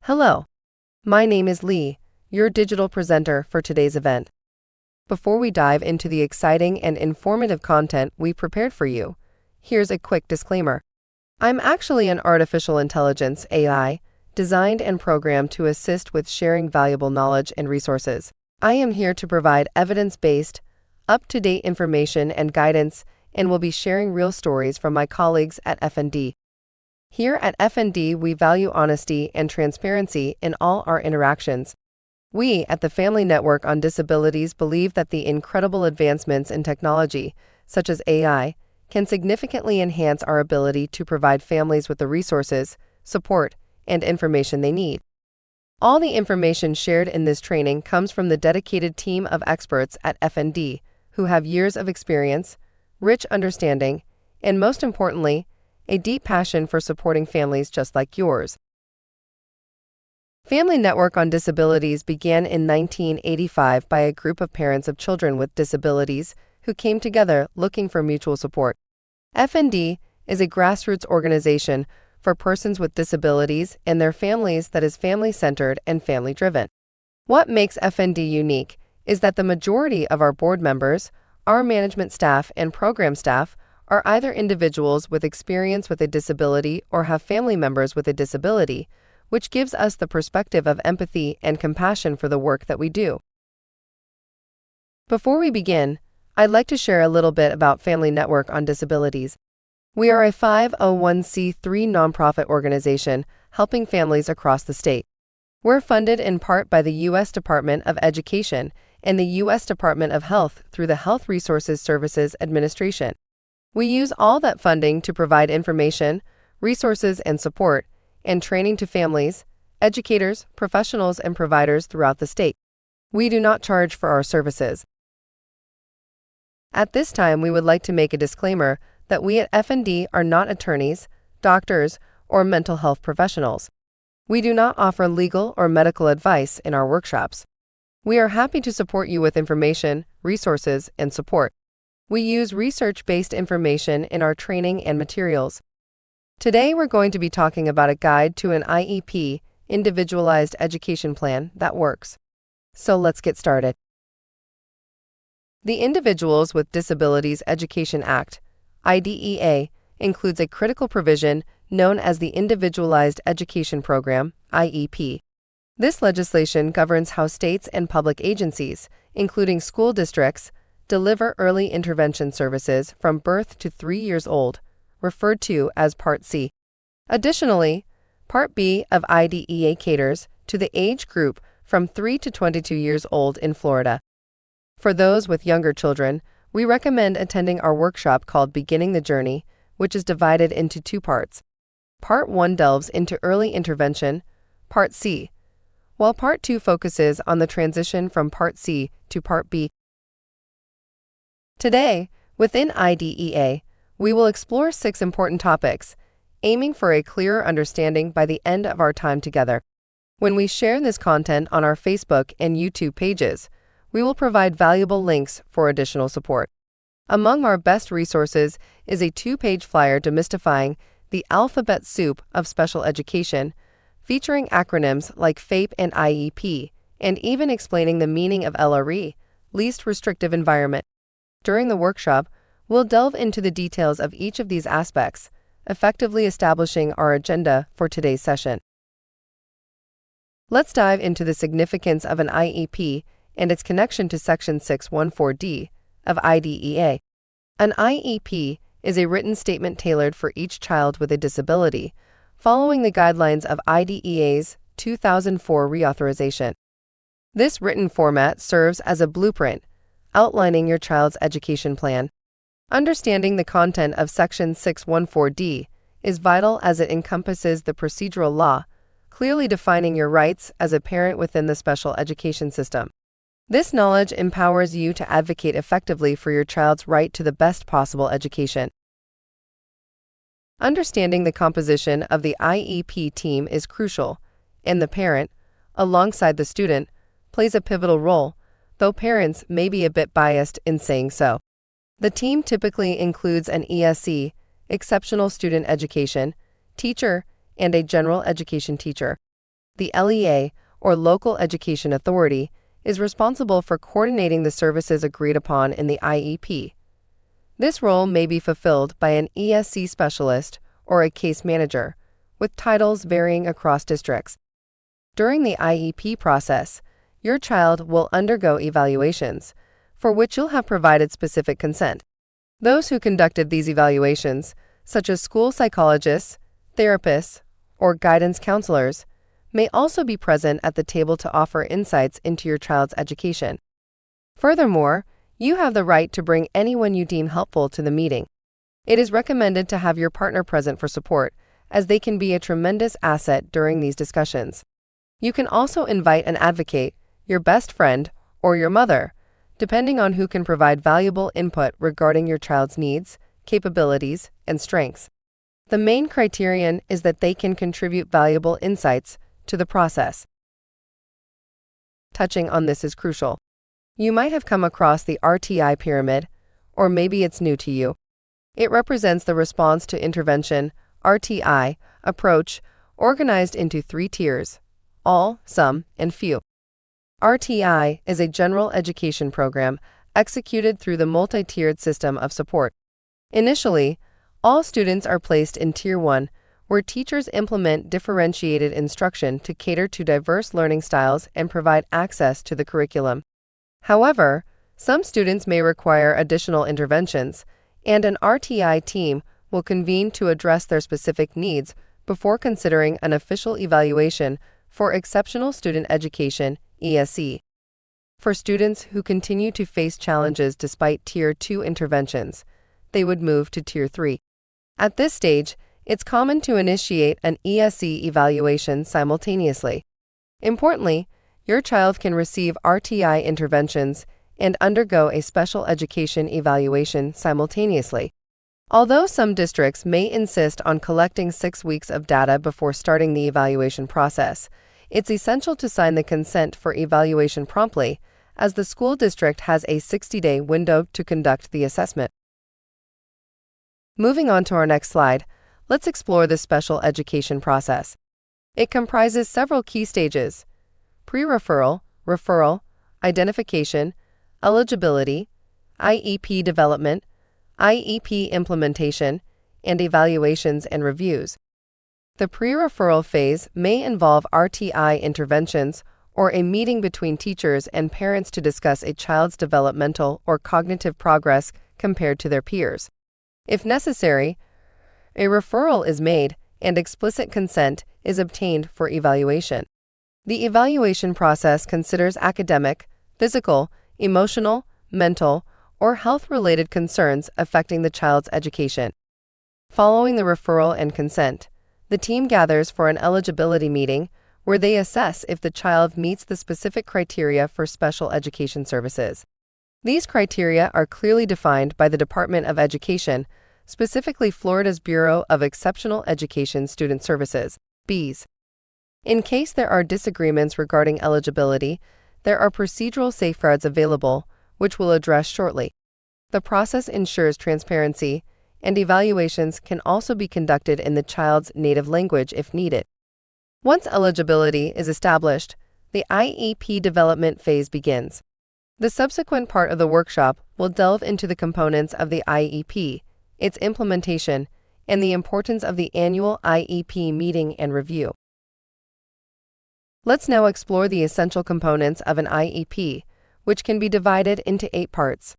Hello, my name is Lee, your digital presenter for today's event. Before we dive into the exciting and informative content we prepared for you, here's a quick disclaimer. I'm actually an artificial intelligence AI, designed and programmed to assist with sharing valuable knowledge and resources. I am here to provide evidence-based, up-to-date information and guidance, and will be sharing real stories from my colleagues at FND. Here at FND, we value honesty and transparency in all our interactions. We at the Family Network on Disabilities believe that the incredible advancements in technology, such as AI, can significantly enhance our ability to provide families with the resources, support, and information they need. All the information shared in this training comes from the dedicated team of experts at FND who have years of experience, rich understanding, and most importantly, a deep passion for supporting families just like yours. Family Network on Disabilities began in 1985 by a group of parents of children with disabilities who came together looking for mutual support. FND is a grassroots organization for persons with disabilities and their families that is family-centered and family-driven. What makes FND unique is that the majority of our board members, our management staff, and program staff are either individuals with experience with a disability or have family members with a disability, which gives us the perspective of empathy and compassion for the work that we do. Before we begin, I'd like to share a little bit about Family Network on Disabilities. We are a 501c3 nonprofit organization helping families across the state. We're funded in part by the U.S. Department of Education and the U.S. Department of Health through the Health Resources Services Administration. We use all that funding to provide information, resources and support, and training to families, educators, professionals, and providers throughout the state. We do not charge for our services. At this time, we would like to make a disclaimer that we at FND are not attorneys, doctors, or mental health professionals. We do not offer legal or medical advice in our workshops. We are happy to support you with information, resources, and support. We use research-based information in our training and materials. Today, we're going to be talking about a guide to an IEP, Individualized Education Plan, that works. So let's get started. The Individuals with Disabilities Education Act, IDEA, includes a critical provision known as the Individualized Education Program, IEP. This legislation governs how states and public agencies, including school districts, deliver early intervention services from birth to 3 years old, referred to as Part C. Additionally, Part B of IDEA caters to the age group from 3 to 22 years old in Florida. For those with younger children, we recommend attending our workshop called Beginning the Journey, which is divided into 2 parts. Part 1 delves into early intervention, Part C, while Part 2 focuses on the transition from Part C to Part B. Today, within IDEA, we will explore 6 important topics, aiming for a clearer understanding by the end of our time together. When we share this content on our Facebook and YouTube pages, we will provide valuable links for additional support. Among our best resources is a 2-page flyer demystifying the alphabet soup of special education, featuring acronyms like FAPE and IEP, and even explaining the meaning of LRE, least restrictive environment. During the workshop, we'll delve into the details of each of these aspects, effectively establishing our agenda for today's session. Let's dive into the significance of an IEP and its connection to Section 614D of IDEA. An IEP is a written statement tailored for each child with a disability, following the guidelines of IDEA's 2004 reauthorization. This written format serves as a blueprint, outlining your child's education plan. Understanding the content of Section 614D is vital as it encompasses the procedural law, clearly defining your rights as a parent within the special education system. This knowledge empowers you to advocate effectively for your child's right to the best possible education. Understanding the composition of the IEP team is crucial, and the parent, alongside the student, plays a pivotal role, though parents may be a bit biased in saying so. The team typically includes an ESE, exceptional student education, teacher, and a general education teacher. The LEA, or Local Education Authority, is responsible for coordinating the services agreed upon in the IEP. This role may be fulfilled by an ESC specialist or a case manager, with titles varying across districts. During the IEP process, your child will undergo evaluations, for which you'll have provided specific consent. Those who conducted these evaluations, such as school psychologists, therapists, or guidance counselors, may also be present at the table to offer insights into your child's education. Furthermore, you have the right to bring anyone you deem helpful to the meeting. It is recommended to have your partner present for support, as they can be a tremendous asset during these discussions. You can also invite an advocate, your best friend, or your mother, depending on who can provide valuable input regarding your child's needs, capabilities, and strengths. The main criterion is that they can contribute valuable insights to the process. Touching on this is crucial. You might have come across the RTI pyramid, or maybe it's new to you. It represents the response to intervention (RTI) approach, organized into 3 tiers: all, some, and few. RTI is a general education program executed through the multi-tiered system of support. Initially, all students are placed in Tier 1, where teachers implement differentiated instruction to cater to diverse learning styles and provide access to the curriculum. However, some students may require additional interventions, and an RTI team will convene to address their specific needs before considering an official evaluation for Exceptional Student Education (ESE). For students who continue to face challenges despite Tier 2 interventions, they would move to Tier 3. At this stage, it's common to initiate an ESE evaluation simultaneously. Importantly, your child can receive RTI interventions and undergo a special education evaluation simultaneously. Although some districts may insist on collecting 6 weeks of data before starting the evaluation process, it's essential to sign the consent for evaluation promptly, as the school district has a 60-day window to conduct the assessment. Moving on to our next slide, let's explore the special education process. It comprises several key stages: pre-referral, referral, identification, eligibility, IEP development, IEP implementation, and evaluations and reviews. The pre-referral phase may involve RTI interventions or a meeting between teachers and parents to discuss a child's developmental or cognitive progress compared to their peers. If necessary, a referral is made and explicit consent is obtained for evaluation. The evaluation process considers academic, physical, emotional, mental, or health-related concerns affecting the child's education. Following the referral and consent, the team gathers for an eligibility meeting where they assess if the child meets the specific criteria for special education services. These criteria are clearly defined by the Department of Education, specifically Florida's Bureau of Exceptional Education Student Services, BEES. In case there are disagreements regarding eligibility, there are procedural safeguards available, which we'll address shortly. The process ensures transparency, and evaluations can also be conducted in the child's native language if needed. Once eligibility is established, the IEP development phase begins. The subsequent part of the workshop will delve into the components of the IEP, its implementation, and the importance of the annual IEP meeting and review. Let's now explore the essential components of an IEP, which can be divided into 8 parts.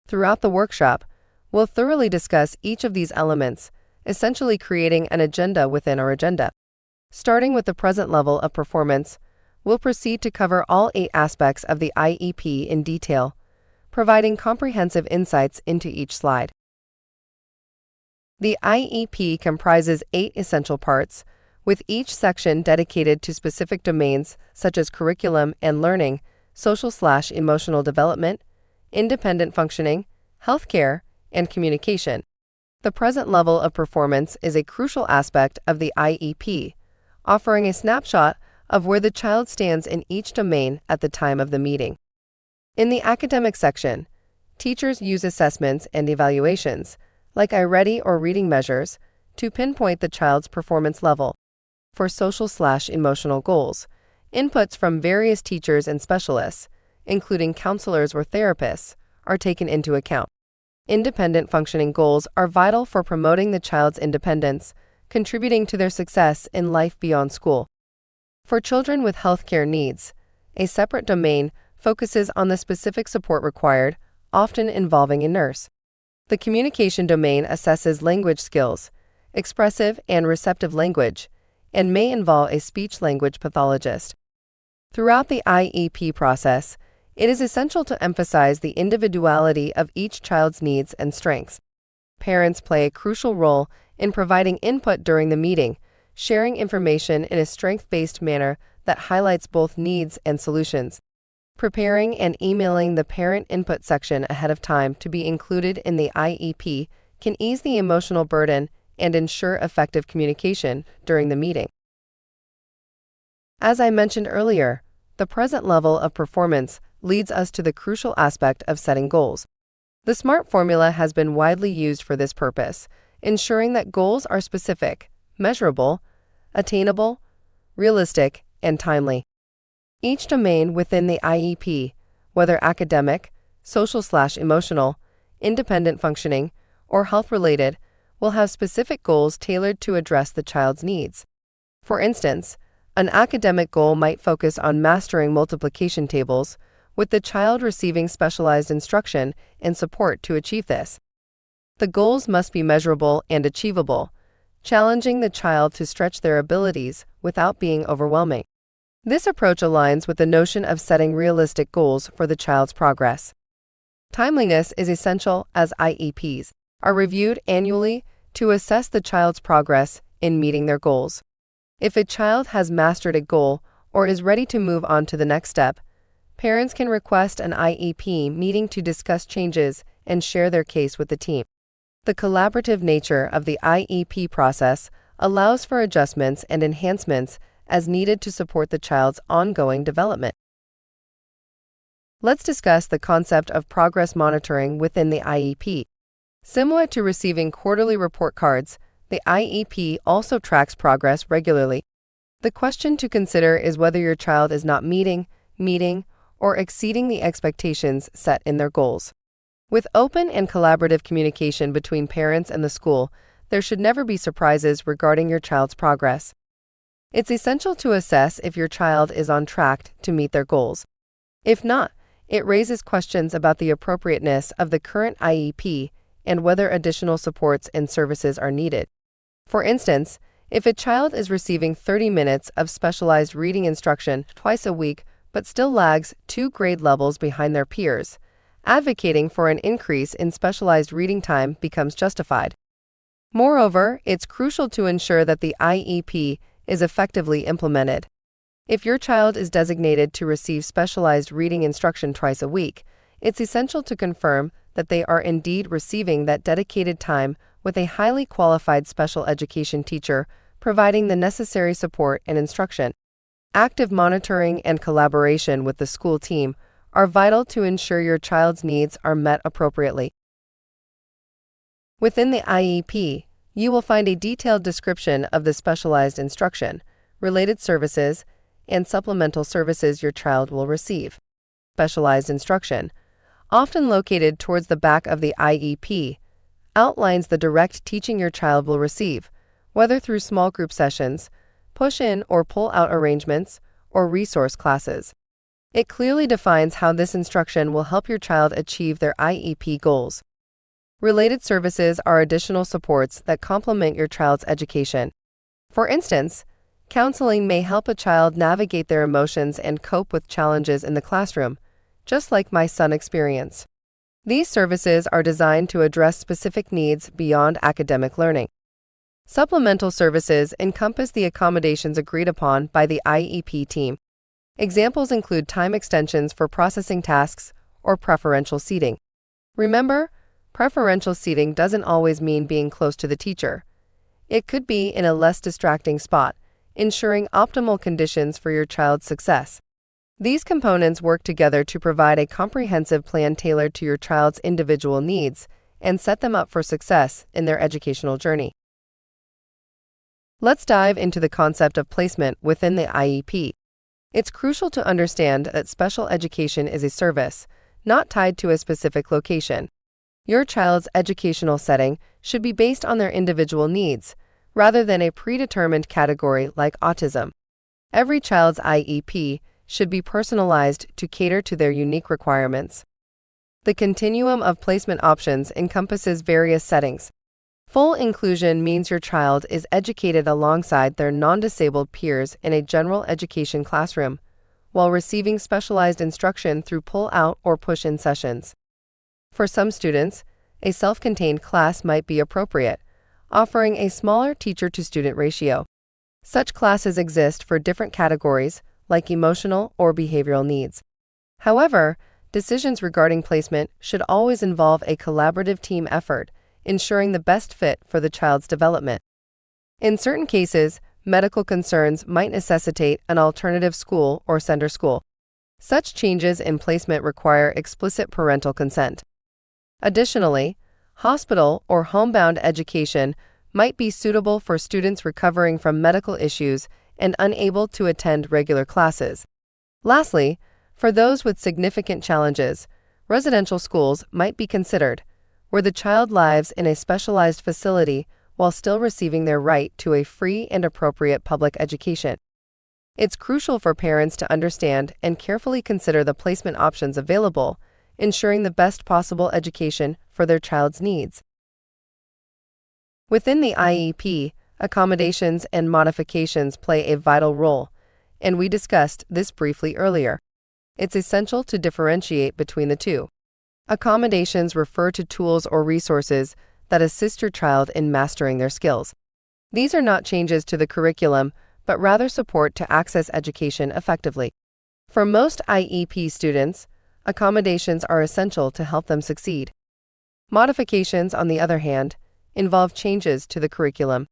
Throughout the workshop, we'll thoroughly discuss each of these elements, essentially creating an agenda within our agenda. Starting with the present level of performance, we'll proceed to cover all 8 aspects of the IEP in detail, providing comprehensive insights into each slide. The IEP comprises 8 essential parts, with each section dedicated to specific domains such as curriculum and learning, social/emotional development, independent functioning, healthcare, and communication. The present level of performance is a crucial aspect of the IEP, offering a snapshot of where the child stands in each domain at the time of the meeting. In the academic section, teachers use assessments and evaluations, like iReady or reading measures, to pinpoint the child's performance level. for social/emotional goals. Inputs from various teachers and specialists, including counselors or therapists, are taken into account. Independent functioning goals are vital for promoting the child's independence, contributing to their success in life beyond school. For children with healthcare needs, a separate domain focuses on the specific support required, often involving a nurse. The communication domain assesses language skills, expressive and receptive language, and may involve a speech-language pathologist. Throughout the IEP process, it is essential to emphasize the individuality of each child's needs and strengths. Parents play a crucial role in providing input during the meeting, sharing information in a strength-based manner that highlights both needs and solutions. Preparing and emailing the parent input section ahead of time to be included in the IEP can ease the emotional burden and ensure effective communication during the meeting. As I mentioned earlier, the present level of performance leads us to the crucial aspect of setting goals. The SMART formula has been widely used for this purpose, ensuring that goals are specific, measurable, attainable, realistic, and timely. Each domain within the IEP, whether academic, social/emotional, independent functioning, or health-related, will have specific goals tailored to address the child's needs. For instance, an academic goal might focus on mastering multiplication tables, with the child receiving specialized instruction and support to achieve this. The goals must be measurable and achievable, challenging the child to stretch their abilities without being overwhelming. This approach aligns with the notion of setting realistic goals for the child's progress. Timeliness is essential, as IEPs are reviewed annually to assess the child's progress in meeting their goals. If a child has mastered a goal or is ready to move on to the next step, parents can request an IEP meeting to discuss changes and share their case with the team. The collaborative nature of the IEP process allows for adjustments and enhancements as needed to support the child's ongoing development. Let's discuss the concept of progress monitoring within the IEP. Similar to receiving quarterly report cards, the IEP also tracks progress regularly. The question to consider is whether your child is not meeting, or exceeding the expectations set in their goals. With open and collaborative communication between parents and the school, there should never be surprises regarding your child's progress. It's essential to assess if your child is on track to meet their goals. If not, it raises questions about the appropriateness of the current IEP and whether additional supports and services are needed. For instance, if a child is receiving 30 minutes of specialized reading instruction twice a week but still lags 2 grade levels behind their peers, advocating for an increase in specialized reading time becomes justified. Moreover, it's crucial to ensure that the IEP is effectively implemented. If your child is designated to receive specialized reading instruction twice a week, it's essential to confirm that they are indeed receiving that dedicated time with a highly qualified special education teacher providing the necessary support and instruction. Active monitoring and collaboration with the school team are vital to ensure your child's needs are met appropriately. Within the IEP, you will find a detailed description of the specialized instruction, related services, and supplemental services your child will receive. Specialized instruction, often located towards the back of the IEP, outlines the direct teaching your child will receive, whether through small group sessions, push-in or pull-out arrangements, or resource classes. It clearly defines how this instruction will help your child achieve their IEP goals. Related services are additional supports that complement your child's education. For instance, counseling may help a child navigate their emotions and cope with challenges in the classroom, just like my son's experience. These services are designed to address specific needs beyond academic learning. Supplemental services encompass the accommodations agreed upon by the IEP team. Examples include time extensions for processing tasks or preferential seating. Remember, preferential seating doesn't always mean being close to the teacher. It could be in a less distracting spot, ensuring optimal conditions for your child's success. These components work together to provide a comprehensive plan tailored to your child's individual needs and set them up for success in their educational journey. Let's dive into the concept of placement within the IEP. It's crucial to understand that special education is a service, not tied to a specific location. Your child's educational setting should be based on their individual needs, rather than a predetermined category like autism. Every child's IEP should be personalized to cater to their unique requirements. The continuum of placement options encompasses various settings. Full inclusion means your child is educated alongside their non-disabled peers in a general education classroom, while receiving specialized instruction through pull-out or push-in sessions. For some students, a self-contained class might be appropriate, offering a smaller teacher-to-student ratio. Such classes exist for different categories, like emotional or behavioral needs. However, decisions regarding placement should always involve a collaborative team effort, ensuring the best fit for the child's development. In certain cases, medical concerns might necessitate an alternative school or sender school. Such changes in placement require explicit parental consent. Additionally, hospital or homebound education might be suitable for students recovering from medical issues and unable to attend regular classes. Lastly, for those with significant challenges, residential schools might be considered, where the child lives in a specialized facility while still receiving their right to a free and appropriate public education. It's crucial for parents to understand and carefully consider the placement options available, ensuring the best possible education for their child's needs. Within the IEP, accommodations and modifications play a vital role, and we discussed this briefly earlier. It's essential to differentiate between the two. Accommodations refer to tools or resources that assist your child in mastering their skills. These are not changes to the curriculum, but rather support to access education effectively. For most IEP students, accommodations are essential to help them succeed. Modifications, on the other hand, involve changes to the curriculum.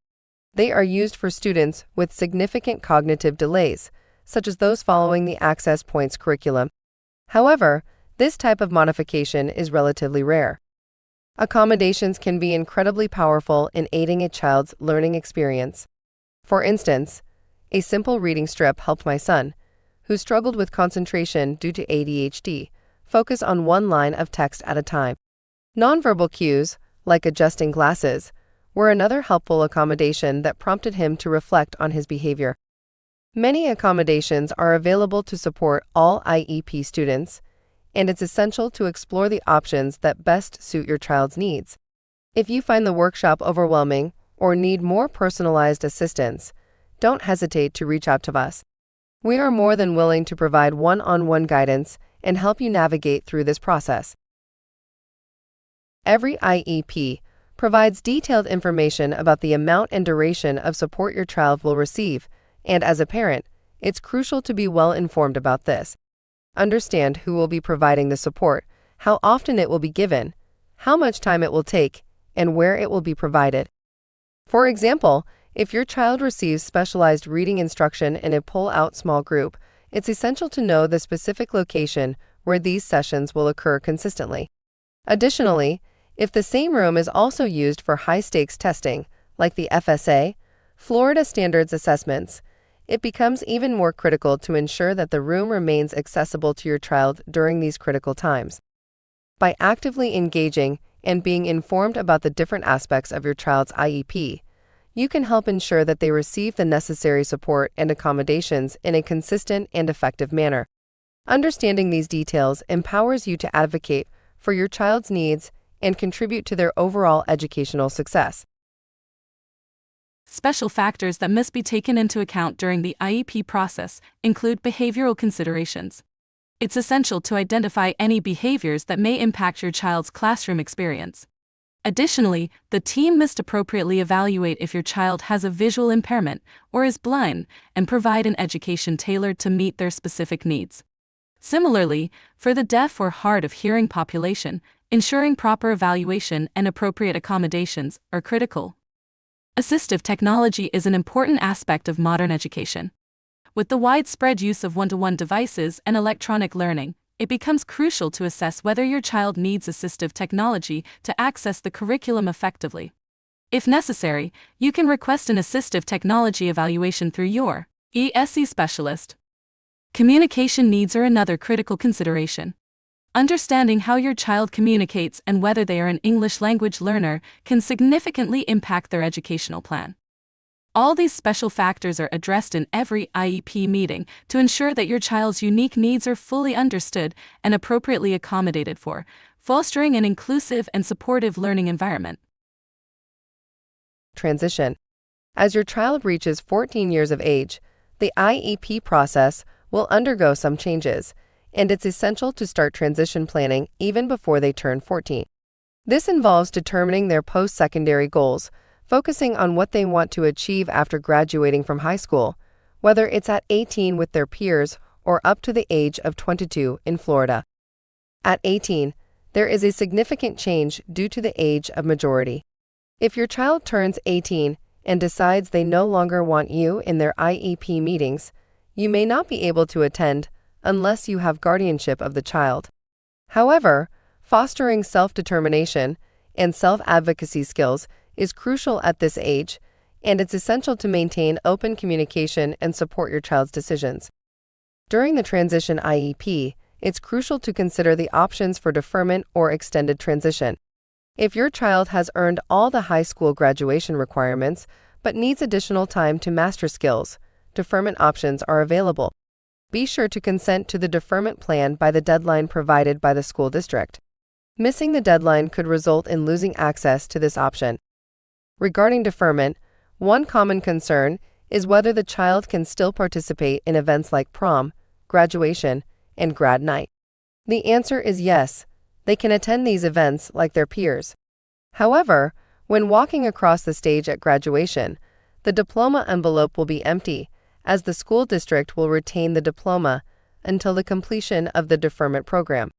They are used for students with significant cognitive delays, such as those following the Access Points curriculum. However, this type of modification is relatively rare. Accommodations can be incredibly powerful in aiding a child's learning experience. For instance, a simple reading strip helped my son, who struggled with concentration due to ADHD, focus on one line of text at a time. Nonverbal cues, like adjusting glasses, were another helpful accommodation that prompted him to reflect on his behavior. Many accommodations are available to support all IEP students, and it's essential to explore the options that best suit your child's needs. If you find the workshop overwhelming or need more personalized assistance, don't hesitate to reach out to us. We are more than willing to provide one-on-one guidance and help you navigate through this process. Every IEP provides detailed information about the amount and duration of support your child will receive, and as a parent, it's crucial to be well informed about this. Understand who will be providing the support, how often it will be given, how much time it will take, and where it will be provided. For example, if your child receives specialized reading instruction in a pull-out small group, it's essential to know the specific location where these sessions will occur consistently. Additionally, if the same room is also used for high-stakes testing, like the FSA, Florida Standards Assessments, it becomes even more critical to ensure that the room remains accessible to your child during these critical times. By actively engaging and being informed about the different aspects of your child's IEP, you can help ensure that they receive the necessary support and accommodations in a consistent and effective manner. Understanding these details empowers you to advocate for your child's needs and contribute to their overall educational success. Special factors that must be taken into account during the IEP process include behavioral considerations. It's essential to identify any behaviors that may impact your child's classroom experience. Additionally, the team must appropriately evaluate if your child has a visual impairment or is blind and provide an education tailored to meet their specific needs. Similarly, for the deaf or hard of hearing population, ensuring proper evaluation and appropriate accommodations are critical. Assistive technology is an important aspect of modern education. With the widespread use of one-to-one devices and electronic learning, it becomes crucial to assess whether your child needs assistive technology to access the curriculum effectively. If necessary, you can request an assistive technology evaluation through your ESE specialist. Communication needs are another critical consideration. Understanding how your child communicates and whether they are an English language learner can significantly impact their educational plan. All these special factors are addressed in every IEP meeting to ensure that your child's unique needs are fully understood and appropriately accommodated for, fostering an inclusive and supportive learning environment. Transition. As your child reaches 14 years of age, the IEP process will undergo some changes, and it's essential to start transition planning even before they turn 14. This involves determining their post-secondary goals, focusing on what they want to achieve after graduating from high school, whether it's at 18 with their peers or up to the age of 22 in Florida. At 18, there is a significant change due to the age of majority. If your child turns 18 and decides they no longer want you in their IEP meetings, you may not be able to attend unless you have guardianship of the child. However, fostering self-determination and self-advocacy skills is crucial at this age, and it's essential to maintain open communication and support your child's decisions. During the transition IEP, it's crucial to consider the options for deferment or extended transition. If your child has earned all the high school graduation requirements but needs additional time to master skills, deferment options are available. Be sure to consent to the deferment plan by the deadline provided by the school district. Missing the deadline could result in losing access to this option. Regarding deferment, one common concern is whether the child can still participate in events like prom, graduation, and grad night. The answer is yes, they can attend these events like their peers. However, when walking across the stage at graduation, the diploma envelope will be empty, as the school district will retain the diploma until the completion of the deferment program.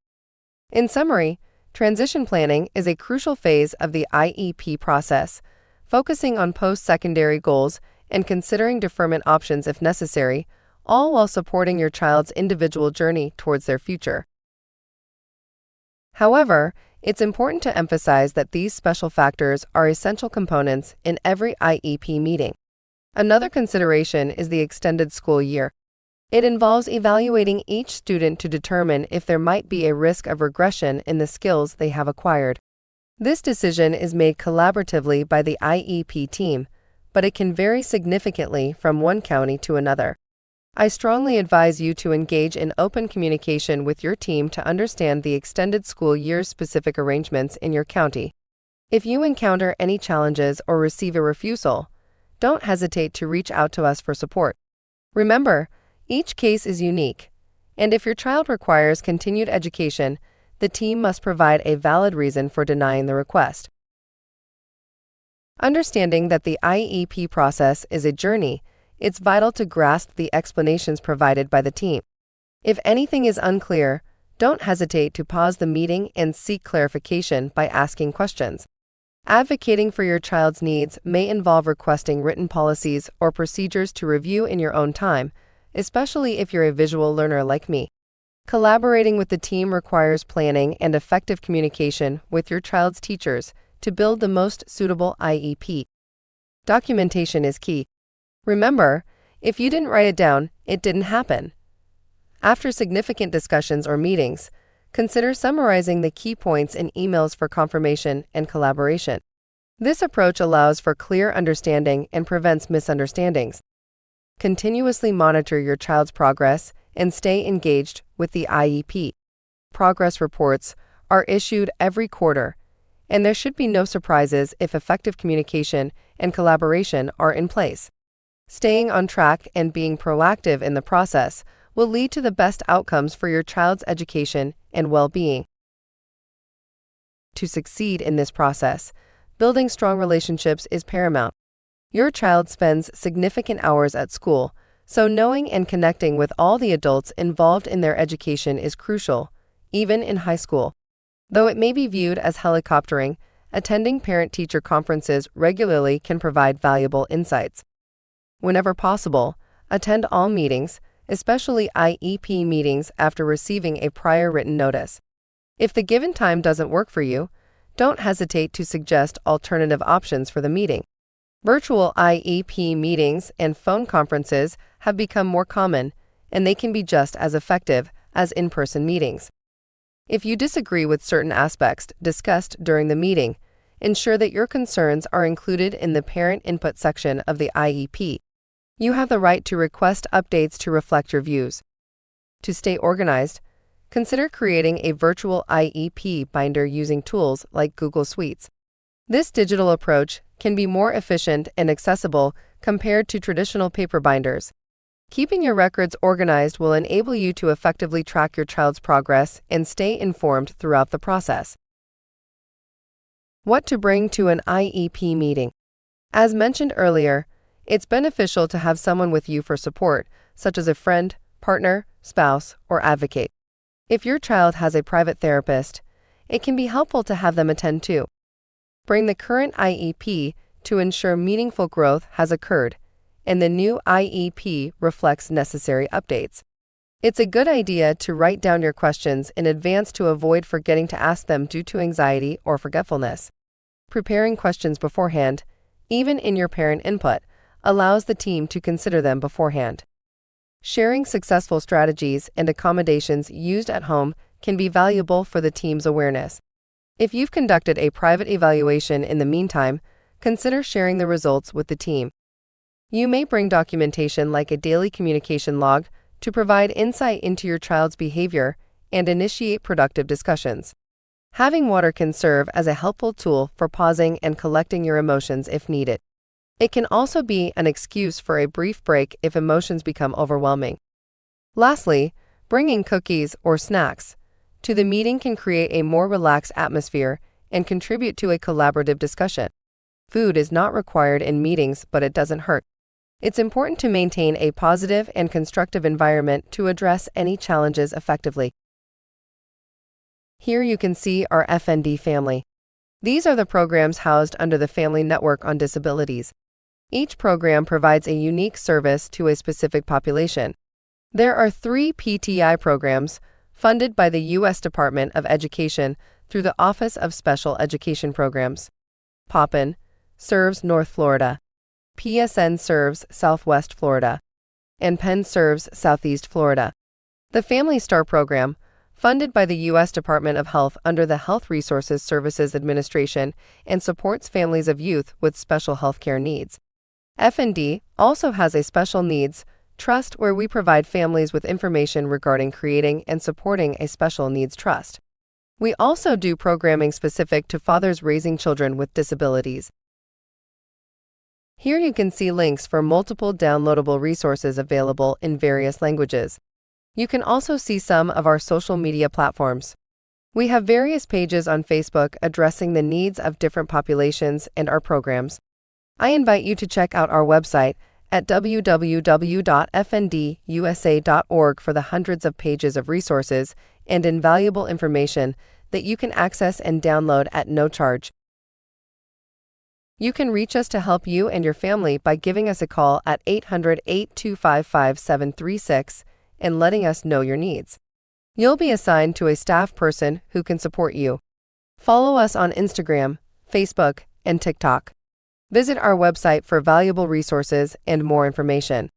In summary, transition planning is a crucial phase of the IEP process, focusing on post-secondary goals and considering deferment options if necessary, all while supporting your child's individual journey towards their future. However, it's important to emphasize that these special factors are essential components in every IEP meeting. Another consideration is the extended school year. It involves evaluating each student to determine if there might be a risk of regression in the skills they have acquired. This decision is made collaboratively by the IEP team, but it can vary significantly from one county to another. I strongly advise you to engage in open communication with your team to understand the extended school year's specific arrangements in your county. If you encounter any challenges or receive a refusal, don't hesitate to reach out to us for support. Remember, each case is unique, and if your child requires continued education, the team must provide a valid reason for denying the request. Understanding that the IEP process is a journey, it's vital to grasp the explanations provided by the team. If anything is unclear, don't hesitate to pause the meeting and seek clarification by asking questions. Advocating for your child's needs may involve requesting written policies or procedures to review in your own time, especially if you're a visual learner like me. Collaborating with the team requires planning and effective communication with your child's teachers to build the most suitable IEP. Documentation is key. Remember, if you didn't write it down, it didn't happen. After significant discussions or meetings, consider summarizing the key points in emails for confirmation and collaboration. This approach allows for clear understanding and prevents misunderstandings. Continuously monitor your child's progress and stay engaged with the IEP. Progress reports are issued every quarter, and there should be no surprises if effective communication and collaboration are in place. Staying on track and being proactive in the process will lead to the best outcomes for your child's education and well-being. To succeed in this process, building strong relationships is paramount. Your child spends significant hours at school, so knowing and connecting with all the adults involved in their education is crucial, even in high school. Though it may be viewed as helicoptering, attending parent-teacher conferences regularly can provide valuable insights. Whenever possible, attend all meetings, especially IEP meetings after receiving a prior written notice. If the given time doesn't work for you, Don't hesitate to suggest alternative options for the meeting. Virtual IEP meetings and phone conferences have become more common, and they can be just as effective as in-person meetings. If you disagree with certain aspects discussed during the meeting, ensure that your concerns are included in the parent input section of the IEP. You have the right to request updates to reflect your views. To stay organized, consider creating a virtual IEP binder using tools like Google Suites. This digital approach can be more efficient and accessible compared to traditional paper binders. Keeping your records organized will enable you to effectively track your child's progress and stay informed throughout the process. What to bring to an IEP meeting. As mentioned earlier, it's beneficial to have someone with you for support, such as a friend, partner, spouse, or advocate. If your child has a private therapist, it can be helpful to have them attend too. Bring the current IEP to ensure meaningful growth has occurred, and the new IEP reflects necessary updates. It's a good idea to write down your questions in advance to avoid forgetting to ask them due to anxiety or forgetfulness. Preparing questions beforehand, even in your parent input, allows the team to consider them beforehand. Sharing successful strategies and accommodations used at home can be valuable for the team's awareness. If you've conducted a private evaluation in the meantime, consider sharing the results with the team. You may bring documentation like a daily communication log to provide insight into your child's behavior and initiate productive discussions. Having water can serve as a helpful tool for pausing and collecting your emotions if needed. It can also be an excuse for a brief break if emotions become overwhelming. Lastly, bringing cookies or snacks to the meeting can create a more relaxed atmosphere and contribute to a collaborative discussion. Food is not required in meetings, but it doesn't hurt. It's important to maintain a positive and constructive environment to address any challenges effectively. Here you can see our FND family. These are the programs housed under the Family Network on Disabilities. Each program provides a unique service to a specific population. There are 3 PTI programs funded by the U.S. Department of Education through the Office of Special Education Programs. POPN serves North Florida. PSN serves Southwest Florida, and Penn serves Southeast Florida. The Family Star program, funded by the U.S. Department of Health under the Health Resources Services Administration and supports families of youth with special healthcare needs. FND also has a special needs trust where we provide families with information regarding creating and supporting a special needs trust. We also do programming specific to fathers raising children with disabilities. Here you can see links for multiple downloadable resources available in various languages. You can also see some of our social media platforms. We have various pages on Facebook addressing the needs of different populations and our programs. I invite you to check out our website at www.fndusa.org for the hundreds of pages of resources and invaluable information that you can access and download at no charge. You can reach us to help you and your family by giving us a call at 800-825-5736 and letting us know your needs. You'll be assigned to a staff person who can support you. Follow us on Instagram, Facebook, and TikTok. Visit our website for valuable resources and more information.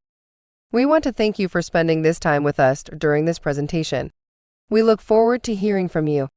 We want to thank you for spending this time with us during this presentation. We look forward to hearing from you.